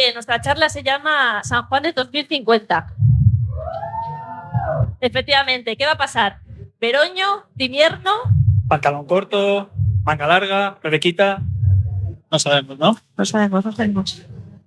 que nuestra charla se llama San Juan de 2050. Efectivamente, ¿qué va a pasar? ¿Veroño, de invierno? Pantalón corto, manga larga, rebequita. No sabemos, ¿no? No sabemos.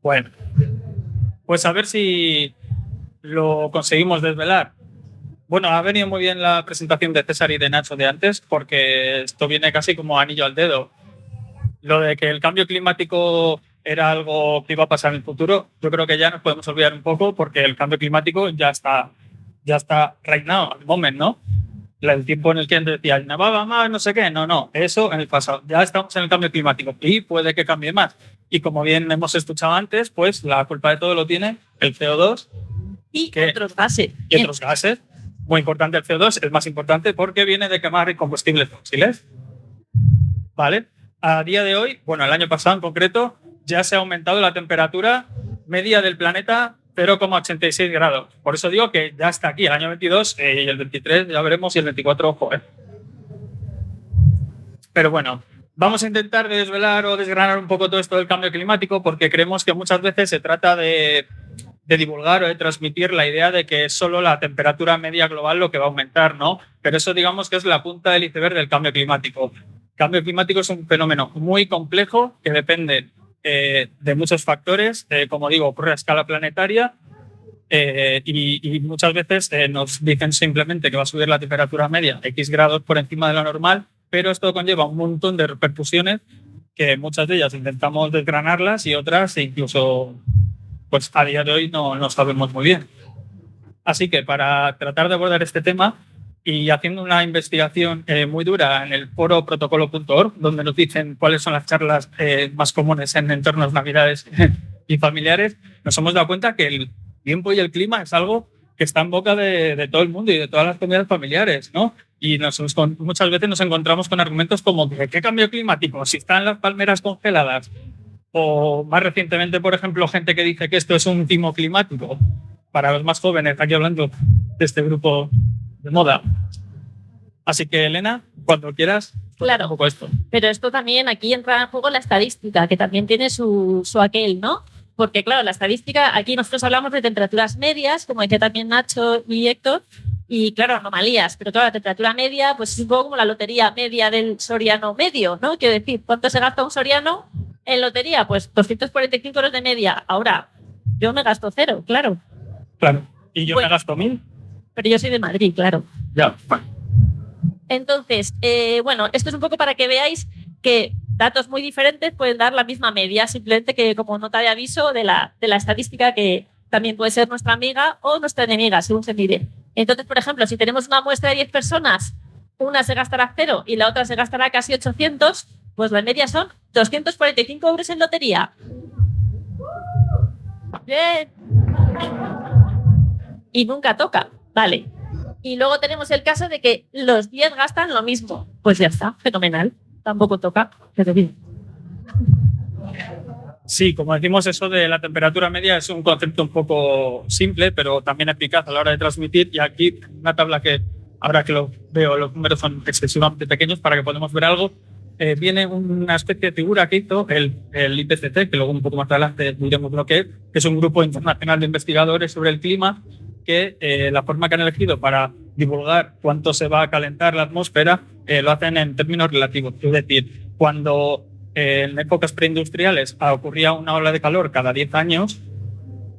Bueno, pues a ver si lo conseguimos desvelar. Bueno, ha venido muy bien la presentación de César y de Nacho de antes, porque esto viene casi como anillo al dedo. Lo de que el cambio climático era algo que iba a pasar en el futuro, yo creo que ya nos podemos olvidar un poco, porque el cambio climático ya está right now, al moment, ¿no? El tiempo en el que antes decía, nevaba más, no sé qué. No, eso en el pasado. Ya estamos en el cambio climático y puede que cambie más. Y como bien hemos escuchado antes, pues la culpa de todo lo tiene el CO2 y otros gases. Y otros gases. Muy importante el CO2, es más importante porque viene de quemar combustibles fósiles. ¿Vale? A día de hoy, bueno, el año pasado en concreto, ya se ha aumentado la temperatura media del planeta 0,86 grados. Por eso digo que ya está aquí el año 22 y el 23 ya veremos, y el 24, ojo. Pero bueno, vamos a intentar desvelar o desgranar un poco todo esto del cambio climático, porque creemos que muchas veces se trata de divulgar o de transmitir la idea de que es solo la temperatura media global lo que va a aumentar, ¿no? Pero eso digamos que es la punta del iceberg del cambio climático. El cambio climático es un fenómeno muy complejo que depende de muchos factores, como digo, ocurre a escala planetaria y muchas veces nos dicen simplemente que va a subir la temperatura media X grados por encima de lo normal, pero esto conlleva un montón de repercusiones que muchas de ellas intentamos desgranarlas y otras incluso pues a día de hoy no sabemos muy bien. Así que para tratar de abordar este tema y haciendo una investigación muy dura en el foro protocolo.org, donde nos dicen cuáles son las charlas más comunes en entornos navidades y familiares, nos hemos dado cuenta que el tiempo y el clima es algo que está en boca de todo el mundo y de todas las comunidades familiares, ¿no? Y muchas veces nos encontramos con argumentos como ¿qué cambio climático? Si están las palmeras congeladas. O más recientemente, por ejemplo, gente que dice que esto es un timo climático. Para los más jóvenes, aquí hablando de este grupo de moda. Así que, Elena, cuando quieras, claro, un poco esto. Pero esto también, aquí entra en juego la estadística, que también tiene su aquel, ¿no? Porque, claro, la estadística, aquí nosotros hablamos de temperaturas medias, como decía también Nacho y Héctor, y claro, anomalías, pero claro, la temperatura media pues es un poco como la lotería media del soriano medio, ¿no? Quiero decir, ¿cuánto se gasta un soriano en lotería? Pues 245 euros de media. Ahora, yo me gasto 0, claro. Claro, y yo me gasto 1.000. Pero yo soy de Madrid, claro. Ya, bueno. Entonces, bueno, esto es un poco para que veáis que datos muy diferentes pueden dar la misma media, simplemente que como nota de aviso de la estadística, que también puede ser nuestra amiga o nuestra enemiga, según se mide. Entonces, por ejemplo, si tenemos una muestra de 10 personas, una se gastará 0 y la otra se gastará casi 800, pues la media son 245 euros en lotería. Bien. Y nunca toca, vale. Y luego tenemos el caso de que los 10 gastan lo mismo. Pues ya está, fenomenal. Tampoco toca, pero bien. Sí, como decimos, eso de la temperatura media es un concepto un poco simple, pero también eficaz a la hora de transmitir. Y aquí, una tabla que, ahora que lo veo, los números son excesivamente pequeños para que podamos ver algo. Viene una especie de figura que hizo el IPCC, que luego un poco más adelante diremos lo que es un grupo internacional de investigadores sobre el clima, que la forma que han elegido para divulgar cuánto se va a calentar la atmósfera lo hacen en términos relativos. Es decir, cuando en épocas preindustriales ocurría una ola de calor cada 10 años,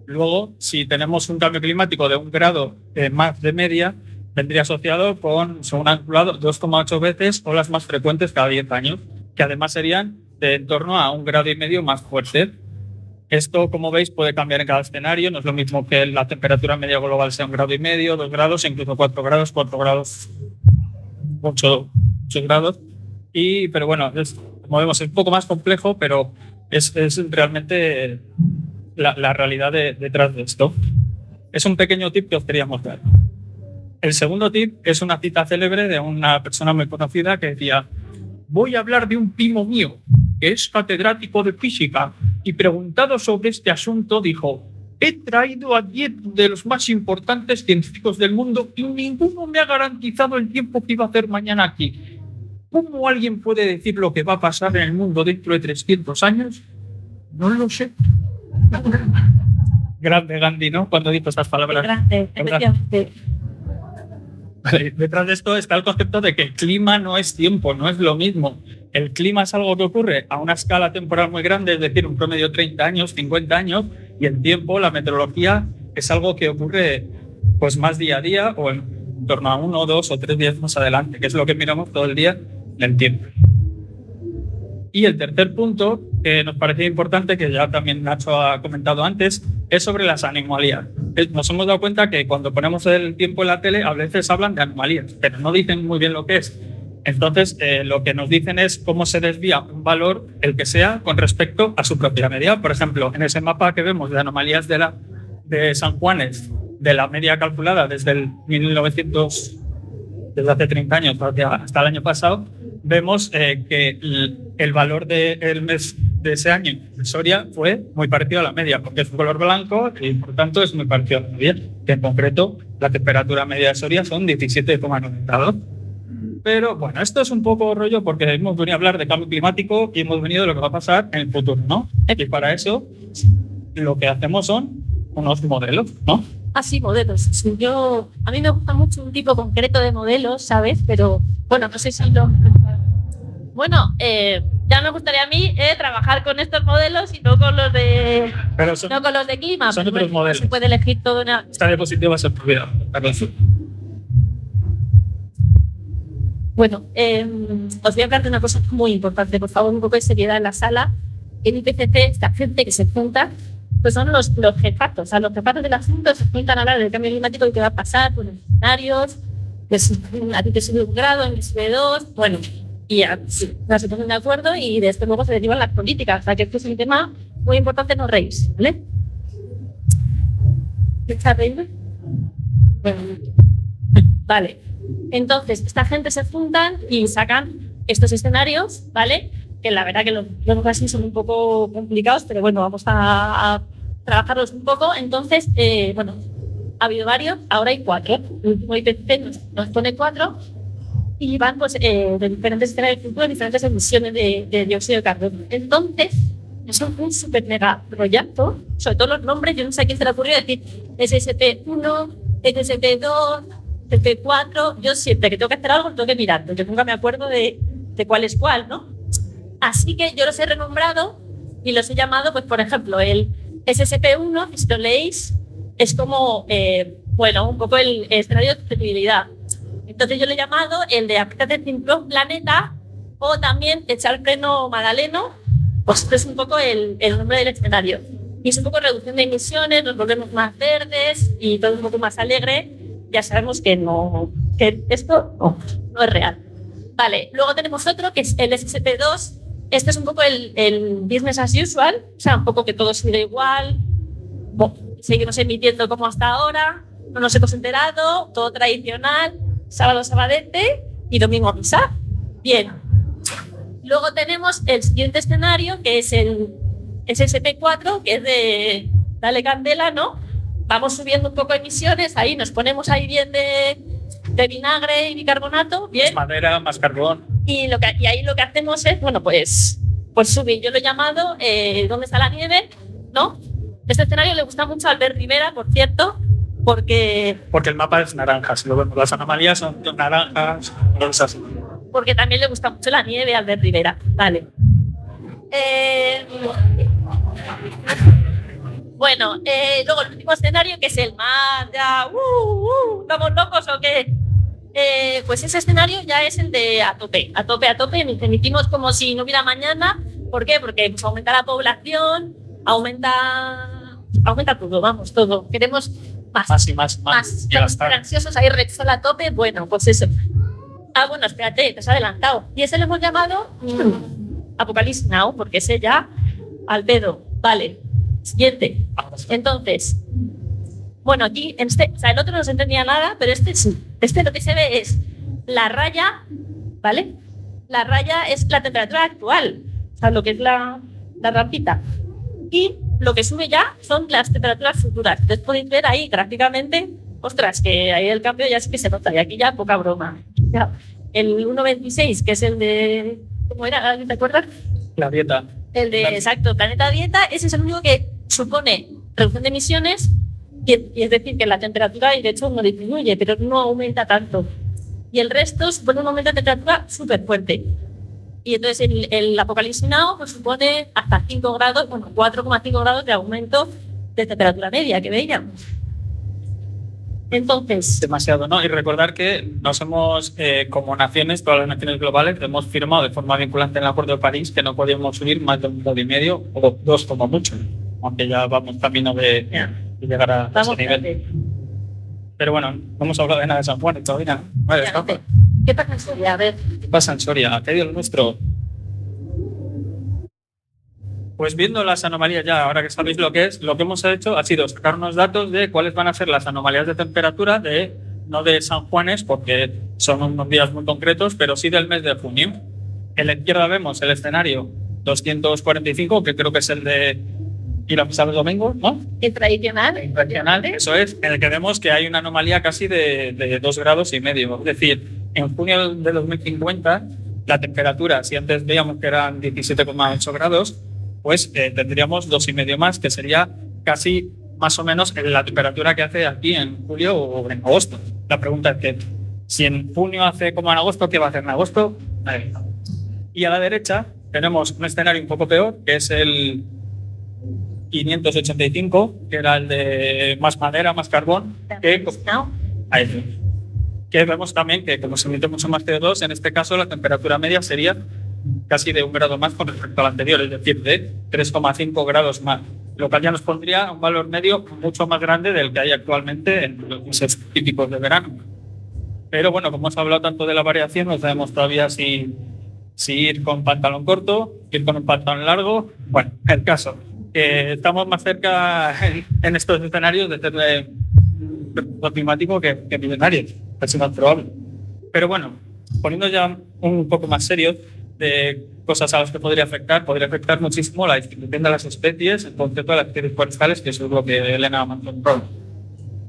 luego si tenemos un cambio climático de 1 grado más de media, vendría asociado con, según han calculado, 2,8 veces olas más frecuentes cada 10 años, que además serían de en torno a 1,5 grados más fuertes. Esto, como veis, puede cambiar en cada escenario. No es lo mismo que la temperatura media global sea 1,5 grados, 2 grados, incluso 4 grados, 8 grados. Pero bueno, como vemos, es un poco más complejo, pero es realmente la realidad detrás de esto. Es un pequeño tip que os quería mostrar. El segundo tip es una cita célebre de una persona muy conocida que decía: voy a hablar de un primo mío que es catedrático de física, y preguntado sobre este asunto dijo: he traído a 10 de los más importantes científicos del mundo y ninguno me ha garantizado el tiempo que iba a hacer mañana aquí. ¿Cómo alguien puede decir lo que va a pasar en el mundo dentro de 300 años? No lo sé. Grande Gandhi, ¿no? Cuando dijo estas palabras. Grande, efectivamente. Vale, detrás de esto está el concepto de que el clima no es tiempo, no es lo mismo. El clima es algo que ocurre a una escala temporal muy grande, es decir, un promedio de 30 años, 50 años, y el tiempo, la meteorología, es algo que ocurre pues más día a día o en torno a 1, 2 o 3 días más adelante, que es lo que miramos todo el día en el tiempo. Y el tercer punto que nos parecía importante, que ya también Nacho ha comentado antes, es sobre las anomalías. Nos hemos dado cuenta que cuando ponemos el tiempo en la tele, a veces hablan de anomalías, pero no dicen muy bien lo que es. Entonces, lo que nos dicen es cómo se desvía un valor, el que sea, con respecto a su propia media. Por ejemplo, en ese mapa que vemos de anomalías de San Juanes, de la media calculada desde el 1900, desde hace 30 años hasta el año pasado, vemos que el valor del mes de ese año en Soria fue muy parecido a la media, porque es un color blanco y por tanto es muy parecido a la media, que en concreto la temperatura media de Soria son 17,9 grados. Pero bueno, esto es un poco rollo porque hemos venido a hablar de cambio climático y hemos venido de lo que va a pasar en el futuro, ¿no? Y para eso lo que hacemos son unos modelos, ¿no? Sí, modelos. Sí, a mí me gusta mucho un tipo concreto de modelos, ¿sabes? Pero bueno, no sé si lo... Bueno, ya me gustaría a mí trabajar con estos modelos y no con los de, no con los de clima. Son otros modelos. Se puede elegir todo una... Esta diapositiva va a ser prohibida. Bueno, os voy a hablar de una cosa muy importante. Por favor, un poco de seriedad en la sala. En IPCC, esta gente que se junta, pues son los jefazos. O sea, los jefazos del asunto se juntan a hablar del cambio climático y qué va a pasar, pues, los escenarios, pues, a ti te sube 1 grado, en mí sube 2, bueno, y ya sí, se ponen de acuerdo y después luego se derivan las políticas. O sea, que esto es un tema muy importante, no reís, ¿vale? ¿Qué está reír? Bueno, vale. Entonces, esta gente se juntan y sacan estos escenarios, ¿vale? Que la verdad que los así son un poco complicados, pero bueno, vamos a trabajarlos un poco. Entonces, bueno, ha habido varios, ahora hay 4. El último IPCC nos pone 4 y van pues, de diferentes escenarios futuros, diferentes emisiones de dióxido de carbono. Entonces, es un súper mega rollazo, sobre todo los nombres, yo no sé a quién se le ocurrió decir SSP1, SSP2, SSP4, yo siempre que tengo que hacer algo, tengo que mirarlo, yo nunca me acuerdo de cuál es cuál, ¿no? Así que yo los he renombrado y los he llamado, pues por ejemplo, el SSP1, si lo leéis, es como, bueno, un poco el escenario de sostenibilidad. Entonces yo lo he llamado el de apriétate el cinturón planeta o también echar freno Madaleno, pues este es un poco el nombre del escenario. Y es un poco reducción de emisiones, nos volvemos más verdes y todo un poco más alegre. Ya sabemos que no, que esto no es real. Vale, luego tenemos otro que es el SSP2. Este es un poco el business as usual, o sea, un poco que todo sigue igual, seguimos emitiendo como hasta ahora, no nos hemos enterado, todo tradicional, sábado sabadete y domingo misa. Bien. Luego tenemos el siguiente escenario, que es el SSP4, que es de dale candela, ¿no? Vamos subiendo un poco emisiones, ahí nos ponemos ahí bien de vinagre y bicarbonato, bien. Más madera, más carbón. Y ahí lo que hacemos es, bueno, pues subir. Yo lo he llamado ¿dónde está la nieve? ¿No? Este escenario le gusta mucho a Albert Rivera, por cierto, porque el mapa es naranja, si lo vemos, las anomalías son naranjas, rosas. Porque también le gusta mucho la nieve a Albert Rivera. Vale. Bueno, luego el último escenario, que es el mar, ya, ¿estamos locos o qué? Pues ese escenario ya es el de a tope, emitimos como si no hubiera mañana. ¿Por qué? Porque pues, aumenta la población, aumenta todo, vamos, todo. Queremos más y más. Estamos súper ansiosos, ahí Repsol a tope, bueno, pues eso. Bueno, espérate, te has adelantado. Y ese lo hemos llamado Apocalipsis Now, porque ese ya al pedo. Vale, siguiente. Entonces, bueno, aquí, o sea, el otro no se entendía nada, pero este sí. Este lo que se ve es la raya, ¿vale? La raya es la temperatura actual, o sea, lo que es la rampita. Y lo que sube ya son las temperaturas futuras. Entonces podéis ver ahí gráficamente, ostras, que ahí el cambio ya sí que se nota, y aquí ya poca broma. Ya, el 1.26, que es el de... ¿Cómo era? ¿Te acuerdas? La dieta. Exacto, Planeta Dieta, ese es el único que supone reducción de emisiones, y es decir, que la temperatura, y de hecho no disminuye, pero no aumenta tanto. Y el resto supone un aumento de temperatura súper fuerte. Y entonces el Apocalipsis Now pues, supone hasta 5 grados, bueno, 4,5 grados de aumento de temperatura media que veíamos. Entonces, demasiado, ¿no? Y recordar que nos hemos, como naciones, todas las naciones globales, hemos firmado de forma vinculante en el Acuerdo de París que no podíamos subir más de 1,5 o 2 como mucho, aunque ya vamos camino de llegar a ese nivel. Pero bueno, no hemos hablado de nada de San Juan todavía, ¿no? Vale, ¿qué pasa en Soria? A ver. ¿Qué pasa en Soria? ¿Qué dio el nuestro? Pues viendo las anomalías ya, ahora que sabéis lo que es, lo que hemos hecho ha sido sacar unos datos de cuáles van a ser las anomalías de temperatura, no de San Juanes, porque son unos días muy concretos, pero sí del mes de junio. En la izquierda vemos el escenario 245, que creo que es el de ir a misa los domingos, ¿no? El tradicional. El tradicional, eso es, en el que vemos que hay una anomalía casi de 2,5 grados. Es decir, en junio de 2050, la temperatura, si antes veíamos que eran 17,8 grados, pues tendríamos 2,5 más, que sería casi más o menos la temperatura que hace aquí en julio o en agosto. La pregunta es que si en junio hace como en agosto, ¿qué va a hacer en agosto? Y a la derecha tenemos un escenario un poco peor, que es el 585, que era el de más madera, más carbón, que vemos también que como se emite mucho más CO2, en este caso la temperatura media sería casi de 1 grado más con respecto al anterior, es decir, de 3,5 grados más, lo cual ya nos pondría un valor medio mucho más grande del que hay actualmente en los meses típicos de verano. Pero bueno, como hemos hablado tanto de la variación, no sabemos todavía si ir con pantalón corto, ir con un pantalón largo. Bueno, el caso, que estamos más cerca en estos escenarios de ser climático que millonarios, es más probable. Pero bueno, poniendo ya un poco más serios, de cosas a las que podría afectar muchísimo la distribución de las especies, en concreto de las especies forestales, que eso es lo que Elena mantuvo.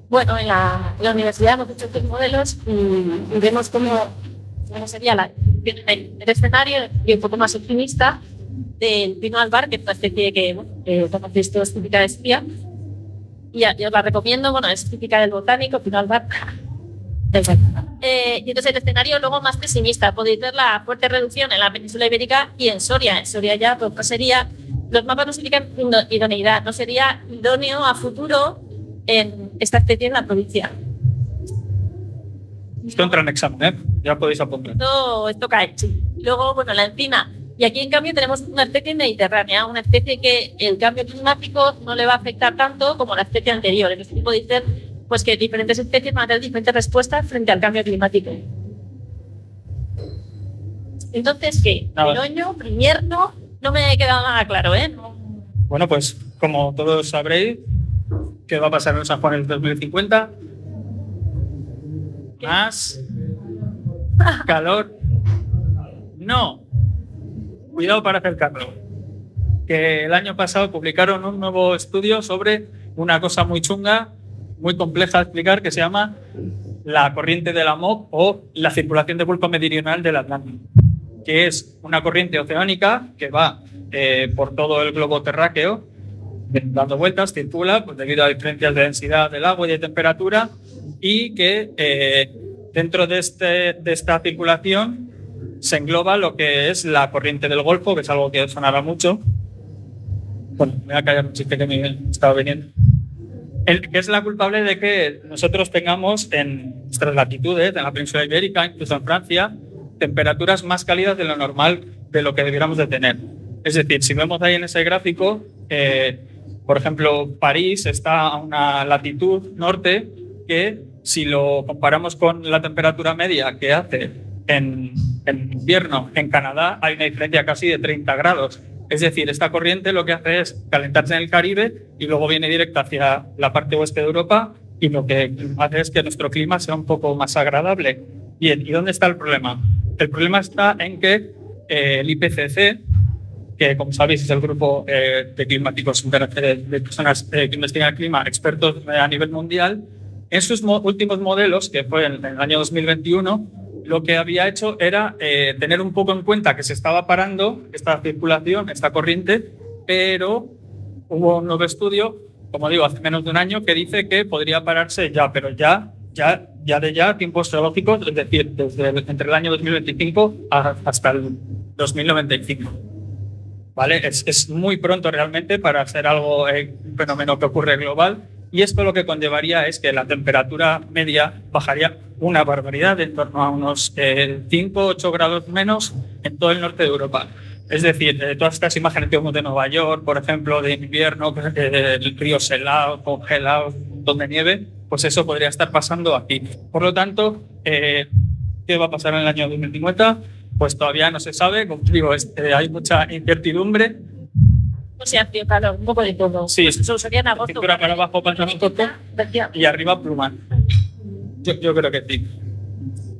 Bueno, en la universidad hemos hecho estos modelos y vemos cómo sería el escenario y un poco más optimista del pino albar, que es una especie que conocéis todos, típica de Espía. Y os la recomiendo, bueno, es típica del botánico, pino albar. Y entonces el escenario luego más pesimista. Podéis ver la fuerte reducción en la península ibérica y en Soria. En Soria ya pues, no sería, los mapas no indican idoneidad, no sería idóneo a futuro en esta especie en la provincia. Esto entra en examen, ¿eh? Ya podéis apuntar. Esto cae, sí. Luego, bueno, la encina. Y aquí, en cambio, tenemos una especie mediterránea, una especie que el cambio climático no le va a afectar tanto como la especie anterior. Entonces, podéis ver pues, que diferentes especies van a tener diferentes respuestas frente al cambio climático. Entonces, ¿qué? ¿Otoño, invierno? No me ha quedado nada claro, ¿eh? No. Bueno, pues como todos sabréis, ¿qué va a pasar en San Juan en el 2050? ¿Qué? Más calor. No. Cuidado para acercarlo. Que el año pasado publicaron un nuevo estudio sobre una cosa muy chunga, muy compleja de explicar, que se llama la corriente de la MOC o la circulación de Golfo Meridional del Atlántico, que es una corriente oceánica que va por todo el globo terráqueo, dando vueltas, circula, pues debido a diferencias de densidad del agua y de temperatura, y que dentro de esta circulación se engloba lo que es la corriente del Golfo, que es algo que sonará mucho. Bueno, me voy a callar un chiste que me estaba viniendo. Que es la culpable de que nosotros tengamos en nuestras latitudes, en la península ibérica, incluso en Francia, temperaturas más cálidas de lo normal, de lo que debiéramos de tener. Es decir, si vemos ahí en ese gráfico, por ejemplo, París está a una latitud norte que, si lo comparamos con la temperatura media que hace en invierno en Canadá, hay una diferencia casi de 30 grados. Es decir, esta corriente lo que hace es calentarse en el Caribe y luego viene directa hacia la parte oeste de Europa, y lo que hace es que nuestro clima sea un poco más agradable. Bien, ¿y dónde está el problema? El problema está en que el IPCC, que como sabéis es el grupo de climáticos de personas que investigan el clima, expertos a nivel mundial, en sus últimos modelos, que fue en el año 2021, lo que había hecho era tener un poco en cuenta que se estaba parando esta circulación, esta corriente, pero hubo un nuevo estudio, como digo, hace menos de un año, que dice que podría pararse ya, pero ya tiempos geológicos, es decir, entre el año 2025 hasta el 2095. ¿Vale? Es muy pronto realmente para hacer algo, un fenómeno que ocurre global, y esto lo que conllevaría es que la temperatura media bajaría una barbaridad, en torno a unos 5-8 grados menos en todo el norte de Europa. Es decir, todas estas imágenes que vemos de Nueva York, por ejemplo, de invierno, el río helado, congelado, un montón de nieve, pues eso podría estar pasando aquí. Por lo tanto, ¿qué va a pasar en el año 2050? Pues todavía no se sabe, como digo, hay mucha incertidumbre. O sea, tío, calor, un poco de todo. Sí, eso sería en agosto. Cintura para abajo, pantalón corto y arriba pluma. Yo creo que sí.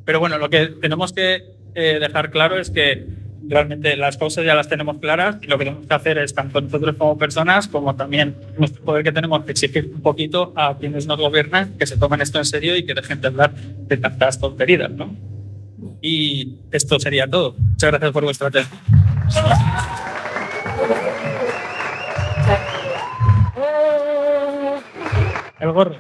Pero bueno, lo que tenemos que dejar claro es que realmente las causas ya las tenemos claras, y lo que tenemos que hacer es, tanto nosotros como personas, como también nuestro poder que tenemos, exigir un poquito a quienes nos gobiernan que se tomen esto en serio y que dejen de hablar de tantas tonterías, ¿no? Y esto sería todo. Muchas gracias por vuestra atención. El gorro.